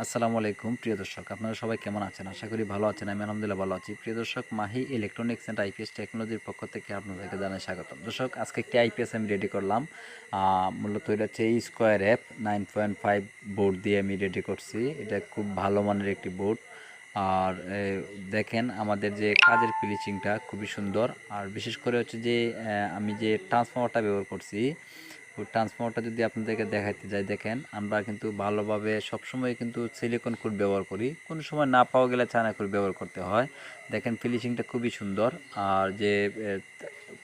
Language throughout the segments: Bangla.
আসসালামু আলাইকুম প্রিয় দর্শক, আপনারা সবাই কেমন আছেন? আশা করি ভালো আছেন। আমি আলহামদুলিল্লাহ ভালো আছি। প্রিয় দর্শক, মাহি ইলেকট্রনিক্স অ্যান্ড আইপিএস টেকনোলজির পক্ষ থেকে আপনাদেরকে জানাই স্বাগতম। দর্শক, আজকে একটি আইপিএস আমি রেডি করলাম। মূলত এটা হচ্ছে স্কোয়ার অ্যাপ 9.5 বোর্ড দিয়ে আমি রেডি করছি। এটা খুব ভালো মানের একটি বোর্ড। আর দেখেন আমাদের যে কাজের ফিনিশিংটা খুবই সুন্দর। আর বিশেষ করে হচ্ছে যে আমি যে ট্রান্সফর্মারটা ব্যবহার করছি, ওই ট্রান্সফর্মারটা যদি আপনাদেরকে দেখাইতে যাই, দেখেন আমরা কিন্তু ভালোভাবে সবসময় কিন্তু সিলিকন খুড ব্যবহার করি। কোনো সময় না পাওয়া গেলে চায়না খুড ব্যবহার করতে হয়। দেখেন ফিনিশিংটা খুবই সুন্দর। আর যে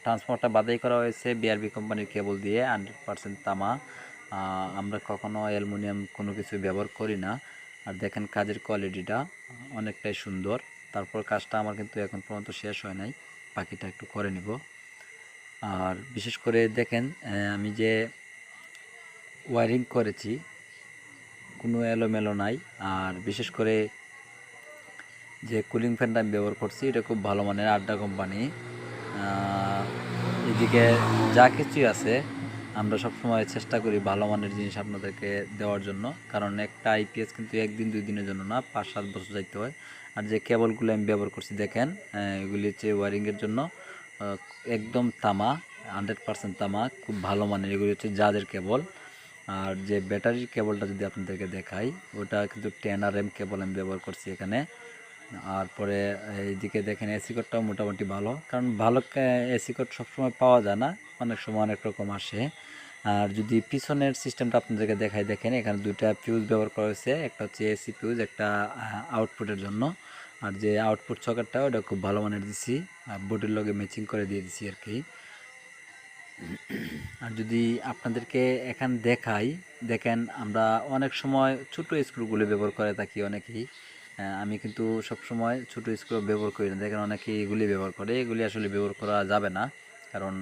ট্রান্সফর্মারটা বাদাই করা হয়েছে বিআরবি কোম্পানির কেবল দিয়ে 100% তামা। আমরা কখনো অ্যালুমিনিয়াম কোনো কিছু ব্যবহার করি না। আর দেখেন কাজের কোয়ালিটিটা অনেকটাই সুন্দর। তারপর কাজটা আমার কিন্তু এখন পর্যন্ত শেষ হয় নাই, বাকিটা একটু করে নিব। আর বিশেষ করে দেখেন আমি যে ওয়ারিং করেছি কোনো এলোমেলো নাই। আর বিশেষ করে যে কুলিং ফ্যানটা আমি ব্যবহার করছি এটা খুব ভালো মানের, আড্ডা কোম্পানি। এদিকে যা কিছুই আছে আমরা সবসময় চেষ্টা করি ভালো মানের জিনিস আপনাদেরকে দেওয়ার জন্য, কারণ একটা আইপিএস কিন্তু একদিন দুই দিনের জন্য না, 5-7 বছর যাইতে হয়। আর যে কেবলগুলো আমি ব্যবহার করছি দেখেন, এগুলি হচ্ছে ওয়ারিংয়ের জন্য একদম তামা, 100% তামা, খুব ভালো মানের। এগুলি হচ্ছে জাজের কেবল। আর যে ব্যাটারির কেবলটা যদি আপনাদেরকে দেখাই, ওটা কিন্তু 10 RM কেবল আমি ব্যবহার করছি এখানে। আর পরে এইদিকে দেখেন এসি কোডটাও মোটামুটি ভালো, কারণ ভালো এসি কোড সবসময় পাওয়া যায় না, অনেক সময় অনেক রকম আসে। আর যদি পিছনের সিস্টেমটা আপনাদেরকে দেখাই, দেখেন এখানে দুইটা ফিউজ ব্যবহার করা হয়েছে, একটা হচ্ছে এসি ফিউজ, একটা আউটপুটের জন্য। আর যে আউটপুট সকেটটা ওটা খুব ভালো মানের দিছি, বোর্ডের লগে ম্যাচিং করে দিয়ে দিছি আর কি। আর যদি আপনাদেরকে এখান দেখাই, দেখেন আমরা অনেক সময় ছোটো স্ক্রুগুলো ব্যবহার করে থাকি অনেকেই। আমি কিন্তু সবসময় ছোটো স্ক্রু ব্যবহার করি না। দেখেন অনেকেই এগুলি ব্যবহার করে, এগুলি আসলে ব্যবহার করা যাবে না, কারণ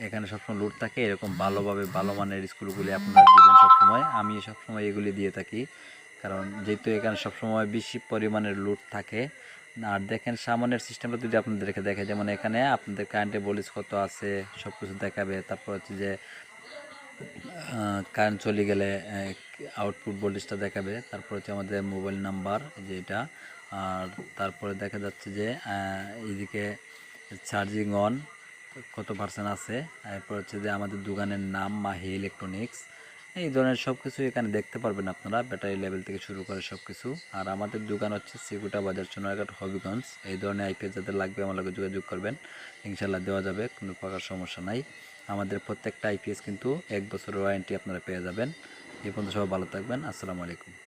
এখানে সবসময় লোড থাকে। এরকম ভালোভাবে ভালো মানের স্ক্রুগুলি আপনারা দিবেন সবসময়। আমি সবসময় এগুলি দিয়ে থাকি, কারণ যেহেতু এখানে সবসময় বেশি পরিমাণের লোড থাকে। আর দেখেন সামনের সিস্টেমটা যদি আপনাদেরকে দেখে, যেমন এখানে আপনাদের কারেন্টের ভোল্টেজ কত আছে সব কিছু দেখাবে। তারপর হচ্ছে যে কারেন্ট চলে গেলে আউটপুট ভোল্টেজটা দেখাবে। তারপর হচ্ছে আমাদের মোবাইল নাম্বার যেটা। আর তারপরে দেখা যাচ্ছে যে এইদিকে চার্জিং অন কত পার্সেন্ট আছে। এরপর হচ্ছে যে আমাদের দোকানের নাম মাহি ইলেকট্রনিক্স। এই ধরনের সব কিছু এখানে দেখতে পারবেন আপনারা, ব্যাটারি লেভেল থেকে শুরু করে সব কিছু। আর আমাদের দোকান হচ্ছে শ্রীকুটা বাজার, সোনারঘাট, হবিগঞ্জ। এই ধরনের আইপিএস যাদের লাগবে আমার লগে যোগাযোগ করবেন, ইনশাল্লাহ দেওয়া যাবে, কোনো প্রকার সমস্যা নাই। আমাদের প্রত্যেকটা আইপিএস কিন্তু 1 বছরের ওয়ারেন্টি আপনারা পেয়ে যাবেন। এই পর্যন্ত সবাই ভালো থাকবেন। আসসালামু আলাইকুম।